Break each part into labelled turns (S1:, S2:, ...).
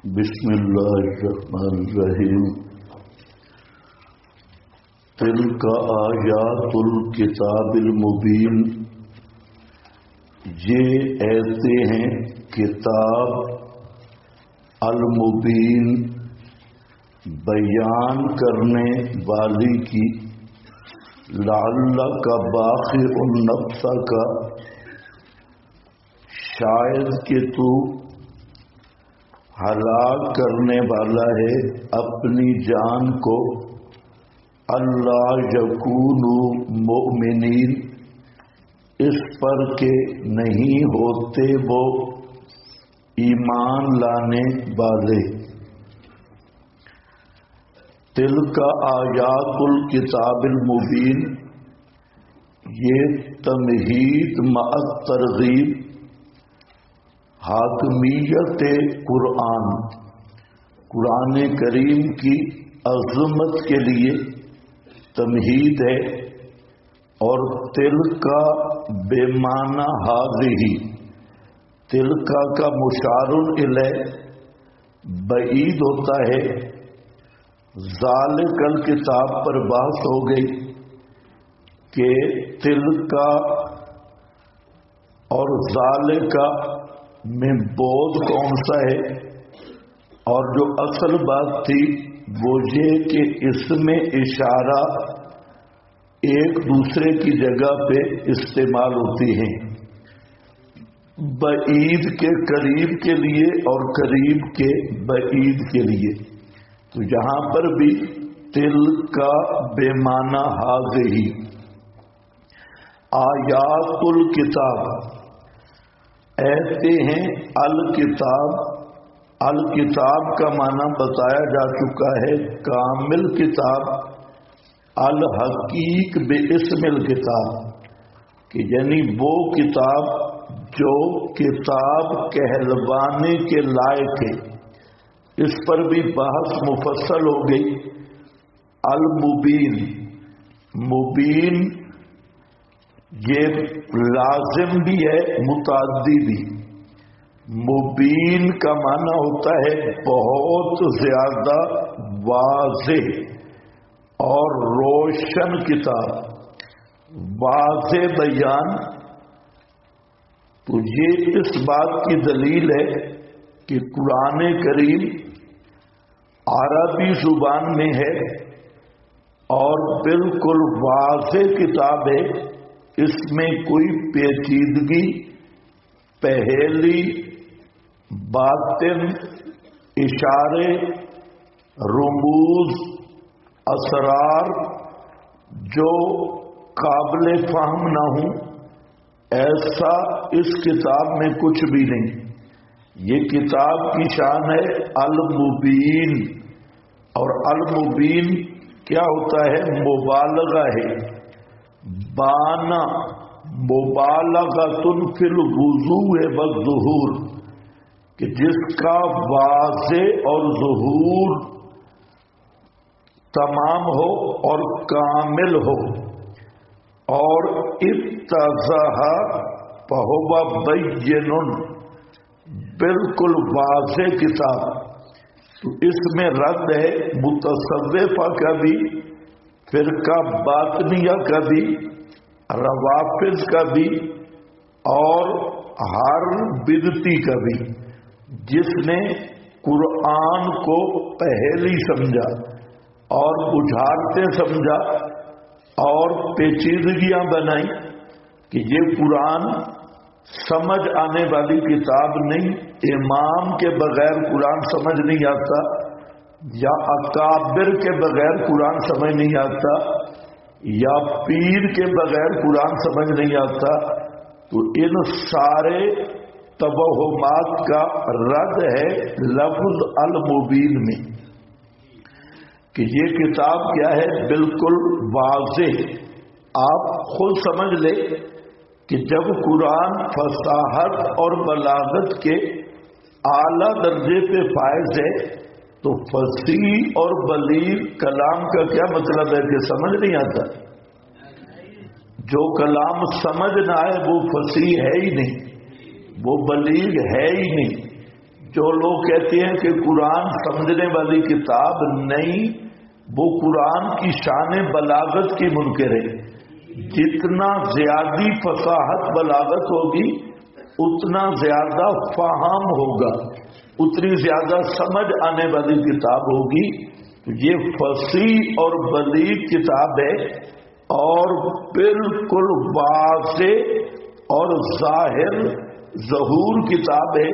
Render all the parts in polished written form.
S1: بسم اللہ الرحمن الرحیم تلک آیات الکتاب المبین، یہ ایسے ہیں کتاب المبین بیان کرنے والی کی، لعلک باخع نفسک، شاید کہ تو ہلاک کرنے والا ہے اپنی جان کو، اللہ یکونوا مؤمنین، اس پر کہ نہیں ہوتے وہ ایمان لانے والے۔ تلک آیات الکتاب المبین، یہ تمہید مع الترغیب، حاکمیت قرآن، قرآن کریم کی عظمت کے لیے تمہید ہے، اور تلکا بے معنی ہذہ، تلکا کا مشار الیہ بعید ہوتا ہے۔ ذالک الکتاب پر بحث ہو گئی کہ تلکا اور ذالکا میں بودھ کون سا ہے، اور جو اصل بات تھی وہ یہ کہ اس میں اشارہ ایک دوسرے کی جگہ پہ استعمال ہوتی ہیں، بعید کے قریب کے لیے اور قریب کے بعید کے لیے۔ تو یہاں پر بھی تلک بے معنی ہذہ، آیات الکتاب ایسے ہیں الکتاب، الکتاب کا معنی بتایا جا چکا ہے کامل کتاب، الحقیق باسم الکتاب، کہ یعنی وہ کتاب جو کتاب کہلوانے کے لائق ہے۔ اس پر بھی بحث مفصل ہو گئی۔ المبین، مبین یہ لازم بھی ہے متعدی بھی۔ مبین کا معنی ہوتا ہے بہت زیادہ واضح اور روشن کتاب، واضح بیان۔ تو یہ اس بات کی دلیل ہے کہ قرآن کریم عربی زبان میں ہے اور بالکل واضح کتاب ہے، اس میں کوئی پیچیدگی، پہیلی، باطن، اشارے، رموز، اسرار جو قابل فہم نہ ہوں، ایسا اس کتاب میں کچھ بھی نہیں۔ یہ کتاب کی شان ہے المبین، اور المبین کیا ہوتا ہے؟ مبالغہ ہے۔ بانا مبالغۃ فی الوضوء والظہور، کہ جس کا واضح اور ظہور تمام ہو اور کامل ہو، اور اتضح فہو بین، بالکل واضح کتاب۔ تو اس میں رد ہے متصوفہ کا بھی، فرقہ باطنیہ کا بھی، روافض کا بھی، اور ہر بدعتی کا بھی، جس نے قرآن کو پہیلی سمجھا اور بجھارتے سمجھا اور پیچیدگیاں بنائی کہ یہ قرآن سمجھ آنے والی کتاب نہیں، امام کے بغیر قرآن سمجھ نہیں آتا، یا اکابر کے بغیر قرآن سمجھ نہیں آتا، یا پیر کے بغیر قرآن سمجھ نہیں آتا۔ تو ان سارے توہمات کا رد ہے لفظ المبین میں، کہ یہ کتاب کیا ہے؟ بالکل واضح۔ آپ خود سمجھ لیں کہ جب قرآن فصاحت اور بلاغت کے اعلیٰ درجے پہ فائز ہے، تو فصیح اور بلیغ کلام کا کیا مطلب ہے؟ کہ سمجھ نہیں آتا۔ جو کلام سمجھ نہ آئے وہ فصیح ہے ہی نہیں، وہ بلیغ ہے ہی نہیں۔ جو لوگ کہتے ہیں کہ قرآن سمجھنے والی کتاب نہیں، وہ قرآن کی شان بلاغت کی منکر ہے۔ جتنا زیادہ فصاحت بلاغت ہوگی اتنا زیادہ فہم ہوگا، اتنی زیادہ سمجھ آنے والی کتاب ہوگی۔ یہ فصیح اور بلیغ کتاب ہے اور بالکل واضح اور ظاہر ظہور کتاب ہے۔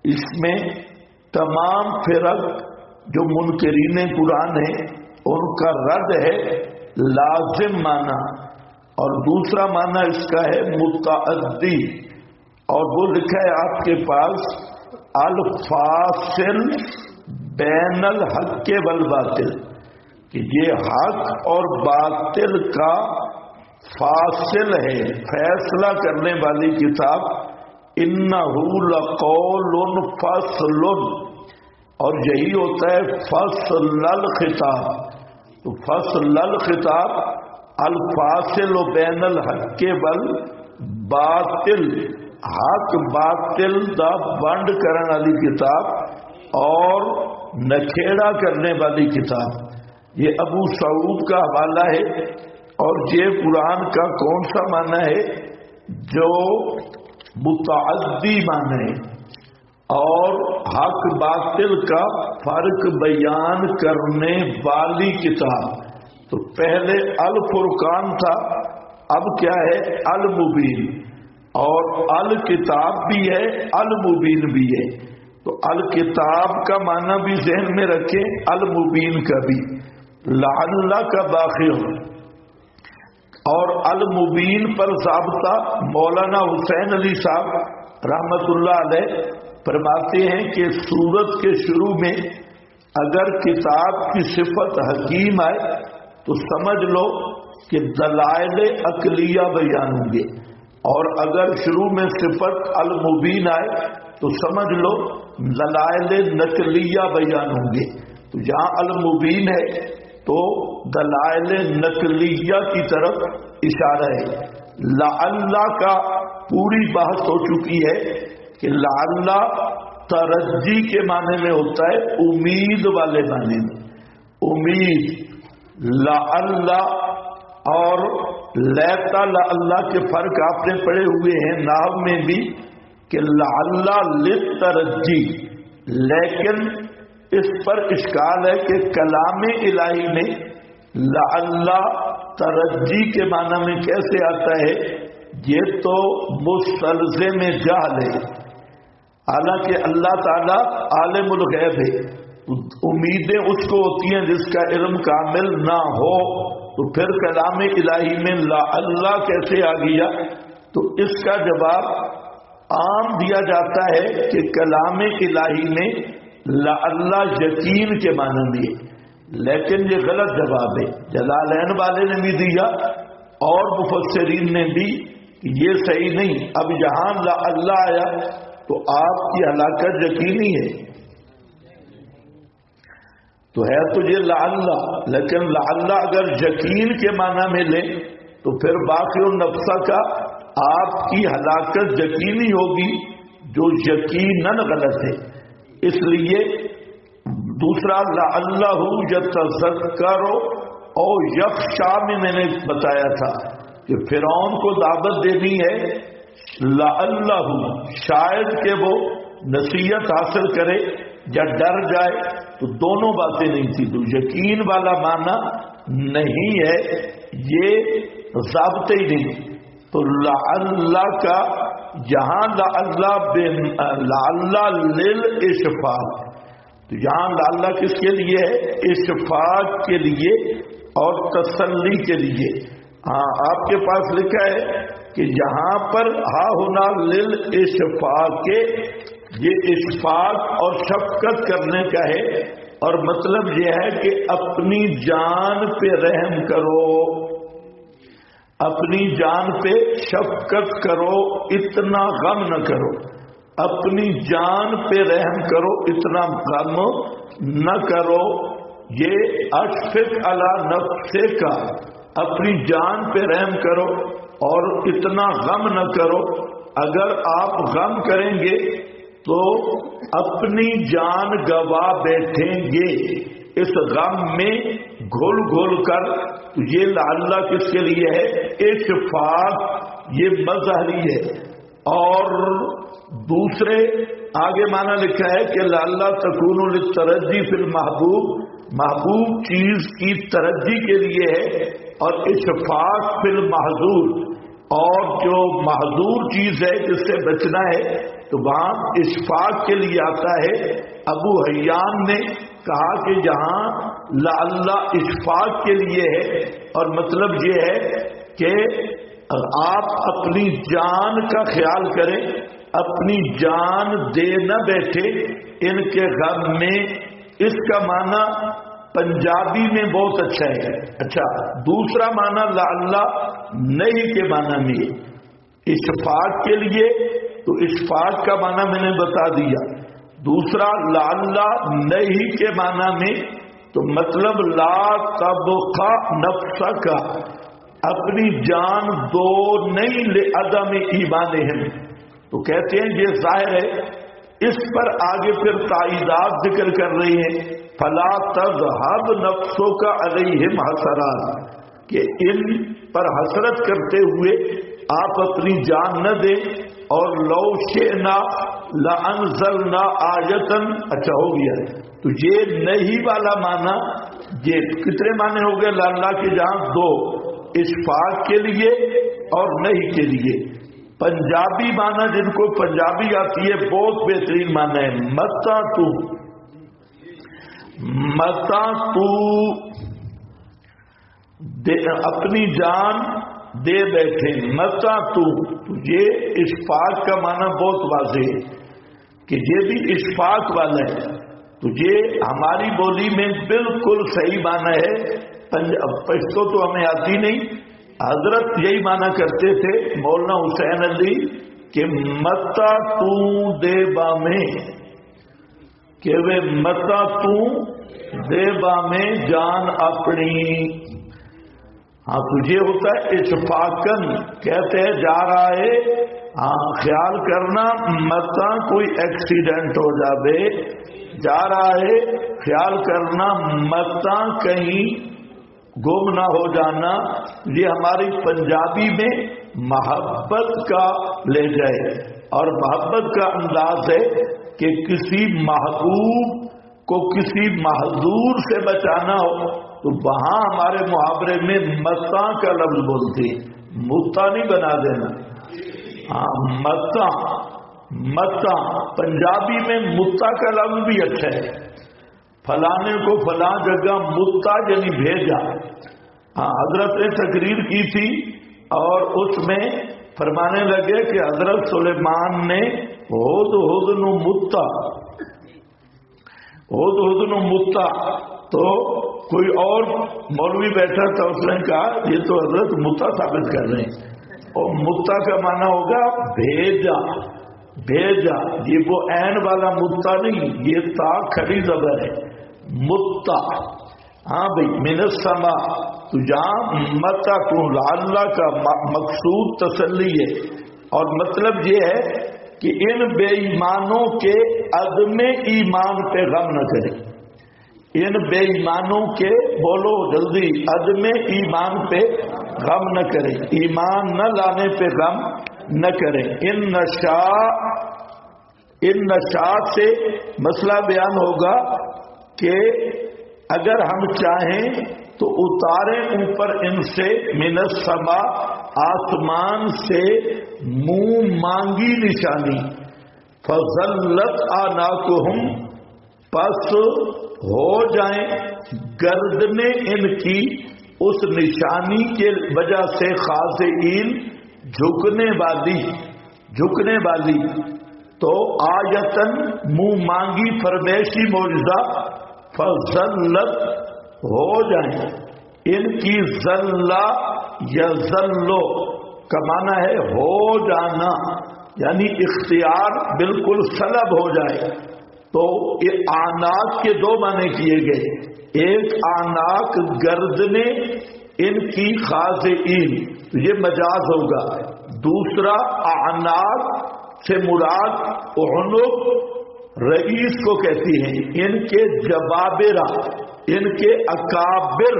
S1: اس میں تمام فرق جو منکرین قرآن ہیں ان کا رد ہے، لازم معنی، اور دوسرا معنی اس کا ہے متعدی، اور وہ لکھا ہے آپ کے پاس الفاصل بین الحق والباطل، کہ یہ حق اور باطل کا فاصل ہے، فیصلہ کرنے والی کتاب۔ انہ لقول فصل، اور یہی ہوتا ہے فصل الخطاب۔ تو فصل الخطاب الفاصل بین الحق والباطل، حق باطل دا بنڈ کرنے والی کتاب اور نکھیڑا کرنے والی کتاب۔ یہ ابو سعود کا حوالہ ہے، اور یہ قرآن کا کون سا معنی ہے؟ جو متعدی معنی ہے اور حق باطل کا فرق بیان کرنے والی کتاب۔ تو پہلے الفرقان تھا، اب کیا ہے؟ المبین، اور الکتاب بھی ہے المبین بھی ہے۔ تو الکتاب کا معنی بھی ذہن میں رکھیں، المبین کا بھی، لعل کا باقی ہو۔ اور المبین پر ضابطہ مولانا حسین علی صاحب رحمت اللہ علیہ فرماتے ہیں کہ سورت کے شروع میں اگر کتاب کی صفت حکیم آئے تو سمجھ لو کہ دلائل عقلیہ بیان ہوں گے، اور اگر شروع میں صفت المبین آئے تو سمجھ لو دلائل نقلیہ بیان ہوں گے۔ تو جہاں المبین ہے تو دلائل نقلیہ کی طرف اشارہ ہے۔ لعل کا پوری بحث ہو چکی ہے کہ لعل ترجی کے معنی میں ہوتا ہے، امید والے معنی میں، امید۔ لعل اور لیتا لعل کے فرق آپ نے پڑھے ہوئے ہیں نحو میں بھی، کہ لعل للترجی، لیکن اس پر اشکال ہے کہ کلام الہی میں لعل ترجی کے معنی میں کیسے آتا ہے؟ یہ تو مستلزم جہل ہے، حالانکہ اللہ تعالیٰ عالم الغیب ہے، امیدیں اس کو ہوتی ہیں جس کا علم کامل نہ ہو، تو پھر کلام الہی میں لعل کیسے آ گیا؟ تو اس کا جواب عام دیا جاتا ہے کہ کلام الہی میں لعل یقین کے معنی میں، لیکن یہ غلط جواب ہے۔ جلالین والے نے بھی دیا اور مفسرین نے بھی کہ یہ صحیح نہیں۔ اب یہاں لعل آیا تو آپ کی ہلاکت یقینی ہے، تو ہے تو یہ لعل، لیکن لعل اگر یقین کے معنی میں لیں تو پھر باقی النفس کا آپ کی ہلاکت یقینی ہوگی، جو یقیناً غلط ہے۔ اس لیے دوسرا لعلہ یتذکر او یخشی میں نے بتایا تھا کہ فرعون کو دعوت دینی ہے، لعلہ شاید کہ وہ نصیحت حاصل کرے یا ڈر جائے، تو دونوں باتیں نہیں تھی، تو یقین والا معنی نہیں ہے، یہ ضابطے ہی نہیں۔ تو لعل کا یہاں لعل للاشفاق، تو یہاں لعل کس کے لیے ہے؟ اشفاق کے لیے اور تسلی کے لیے۔ ہاں آپ کے پاس لکھا ہے کہ یہاں پر ہا ہونا للاشفاق کے، یہ اشفاق اور شفقت کرنے کا ہے، اور مطلب یہ ہے کہ اپنی جان پہ رحم کرو، اپنی جان پہ شفقت کرو، اتنا غم نہ کرو، اپنی جان پہ رحم کرو، اتنا غم نہ کرو۔ یہ اشفق علی نفسک کا، اپنی جان پہ رحم کرو اور اتنا غم نہ کرو۔ اگر آپ غم کریں گے تو اپنی جان گوا بیٹھیں گے اس غم میں گھل گھل کر. یہ لعلہ کس کے لیے ہے؟ اشفاق، یہ مظہری ہے. اور دوسرے آگے معنی لکھا ہے کہ لعلہ تکون للترجی فی المحبوب، محبوب چیز کی ترجی کے لیے ہے. اور اشفاق فی المحظور، اور جو محظور چیز ہے جس سے بچنا ہے تو وہاں اشفاق کے لیے آتا ہے. ابو حیان نے کہا کہ جہاں لعلہ اشفاق کے لیے ہے اور مطلب یہ ہے کہ آپ اپنی جان کا خیال کریں، اپنی جان دے نہ بیٹھے ان کے غم میں. اس کا معنی پنجابی میں بہت اچھا ہے. اچھا، دوسرا معنی لعلہ نہیں کے معنی میں اشفاق کے لیے، تو اشفاق کا معنی میں نے بتا دیا. دوسرا لعلہ نہیں کے معنی میں تو مطلب لا تبقى نفسک، اپنی جان دو نہیں لعدم ایمانہم. تو کہتے ہیں یہ ظاہر ہے. اس پر آگے پھر تائیدات ذکر کر رہی ہیں. فلا تذهب نفسک علیہم حسرات، کہ ان پر حسرت کرتے ہوئے آپ اپنی جان نہ دیں. اور لو شئنا لانزلنا آیتا، اچھا ہو گیا. تو یہ نہیں والا معنی، یہ کتنے معنی ہو گئے لعلہ کے؟ جہاں دو، اشفاق کے لیے اور نہیں کے لیے. پنجابی معنی جن کو پنجابی آتی ہے بہت بہترین معنی ہے متا تو، متا تو اپنی جان دے بیٹھے. متا تو، یہ اشفاق کا معنی بہت واضح ہے کہ یہ بھی اشفاق والا ہے. تو یہ ہماری بولی میں بالکل صحیح معنی ہے. پشتو تو ہمیں آتی نہیں. حضرت یہی معنی کرتے تھے مولانا حسین علی کہ متا تو دے با میں، کہ وہ متا تو دے با میں جان اپنی. ہاں تجھے ہوتا ہے اشفاقن، کہتے ہیں جا رہا ہے، ہاں خیال کرنا متا کوئی ایکسیڈنٹ ہو جاوے، جا رہا ہے خیال کرنا متا کہیں گم نہ ہو جانا. یہ ہماری پنجابی میں محبت کا لے جائے، اور محبت کا انداز ہے کہ کسی محبوب کو کسی محظور سے بچانا ہو تو وہاں ہمارے محاورے میں متا کا لفظ بولتے ہیں، متا نہیں بنا دینا. ہاں متا، متا پنجابی میں متا کا لفظ بھی اچھا ہے. فلانے کو فلاں جگہ متا یعنی بھیجا. ہاں حضرت نے تقریر کی تھی اور اس میں فرمانے لگے کہ حضرت سلیمان نے ہود ہود نو متا، ہود ہود نو متا. تو کوئی اور مولوی بیٹھا تھا، اس نے کہا یہ تو حضرت متا ثابت کر رہے ہیں، اور متا کا معنی ہوگا بھیجا. بھیجا، یہ وہ عین والا متا نہیں، یہ تا کھڑی زبر ہے متا. ہاں بھائی من السماء، تو جہاں متا کو لعلہ کا مقصود تسلی ہے. اور مطلب یہ ہے کہ ان بے ایمانوں کے عدم ایمان پہ غم نہ کریں. ان بے ایمانوں کے، بولو جلدی، عدم ایمان پہ غم نہ کریں، ایمان نہ لانے پہ غم نہ کریں. ان نشا سے مسئلہ بیان ہوگا کہ اگر ہم چاہیں تو اتاریں اوپر ان سے من السماء، آسمان سے منہ مانگی نشانی. فظلت اعناقہم، پس ہو جائیں گردنیں ان کی اس نشانی کے وجہ سے خاضعین، جھکنے والی، جھکنے والی. تو آیتن منہ مانگی فرمیشی معجزہ. فظلت ہو جائیں ان کی، ذلہ یا ذلو کا معنی ہے ہو جانا، یعنی اختیار بالکل سلب ہو جائے. تو یہ آناق کے دو معنی کیے گئے، ایک آناق گردنے ان کی خاضعین، یہ مجاز ہوگا. دوسرا آناق سے مراد عنق رئیس کو کہتی ہیں، ان کے جبابرہ، ان کے اکابر،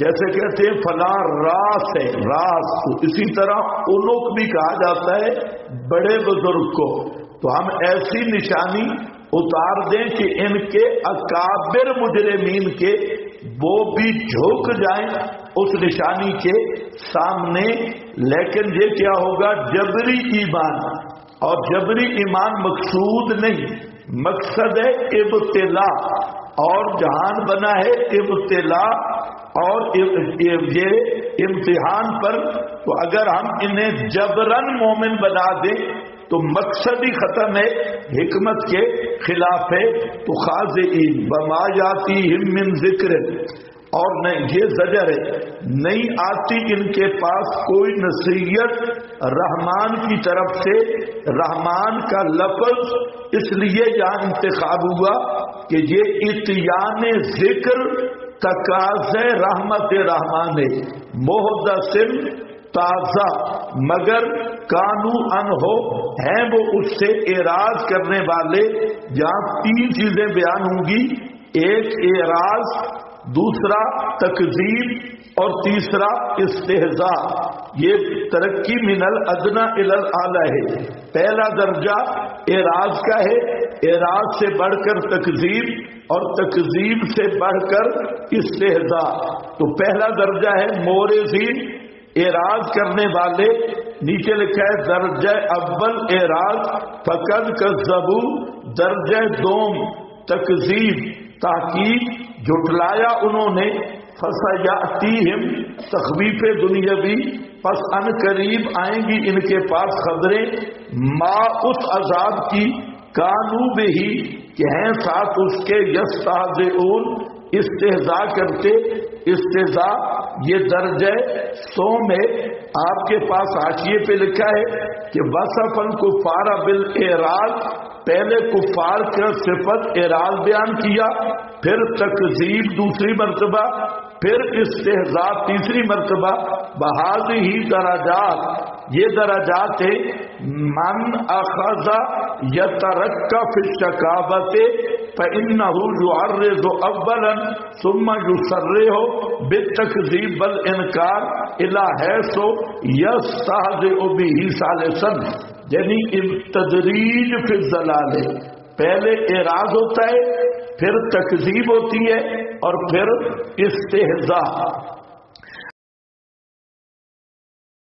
S1: جیسے کہتے ہیں فلاں راس ہے، راس، تو اسی طرح عنق بھی کہا جاتا ہے بڑے بزرگ کو۔ تو ہم ایسی نشانی اتار دیں کہ ان کے اکابر مجرمین کے وہ بھی جھک جائیں اس نشانی کے سامنے۔ لیکن یہ کیا ہوگا؟ جبری ایمان، اور جبری ایمان مقصود نہیں، مقصد ہے ابتلا، اور جہان بنا ہے ابتلا اور یہ امتحان پر۔ تو اگر ہم انہیں جبرن مومن بنا دیں تو مقصد ہی ختم ہے، حکمت کے خلاف ہے۔ تو خاضعین وما یاتیہم من ذکر، اور نہیں، یہ زجر ہے، نہیں آتی ان کے پاس کوئی نصیحت رحمان کی طرف سے۔ رحمان کا لفظ اس لیے یہاں انتخاب ہوا کہ یہ اتیان ذکر تقاضے رحمت رحمان ہے، محدث تازہ، مگر کانو ان ہو ہیں وہ اس سے اعراض کرنے والے۔ جہاں تین چیزیں بیان ہوں گی، ایک اعراض، دوسرا تکذیب، اور تیسرا استہزاء۔ یہ ترقی من الادنی الی الاعلی ہے۔ پہلا درجہ اعراض کا ہے، اعراض سے بڑھ کر تکذیب، اور تکذیب سے بڑھ کر استہزاء۔ تو پہلا درجہ ہے مورثین، اعراض کرنے والے۔ نیچے لکھا ہے درجہ اول اعراض، فقد کذبوا، درجہ دوم تکذیب، تحقیق، جھٹلایا انہوں نے۔ فسیأتیہم، تخویف دنیاوی، پس ان قریب آئیں گی ان کے پاس خبریں، ما اس عذاب کی، کانو بہی، کہ ہیں ساتھ اس کے، یستہزئون، استہزاء کرتے۔ استہزاء یہ درجہ سوم ہے۔ آپ کے پاس حاشیے پہ لکھا ہے کہ وصف الکفار بالاعراض، پہلے کفار کا صفت اعراض بیان کیا، پھر تکذیب دوسری مرتبہ، پھر استہزاء تیسری مرتبہ۔ بہذہ درجات، یہ درجات ہیں، من اخذ یترقى فی الشکاوۃ فإنہ یعرض اولا ثم یصرح بالتکذیب والانکار الی حیث یستہزئ بہ ثالثا، یعنی تدریج فی الضلال، پہلے اعراض ہوتا ہے، پھر تکذیب ہوتی ہے، اور پھر استہزاء۔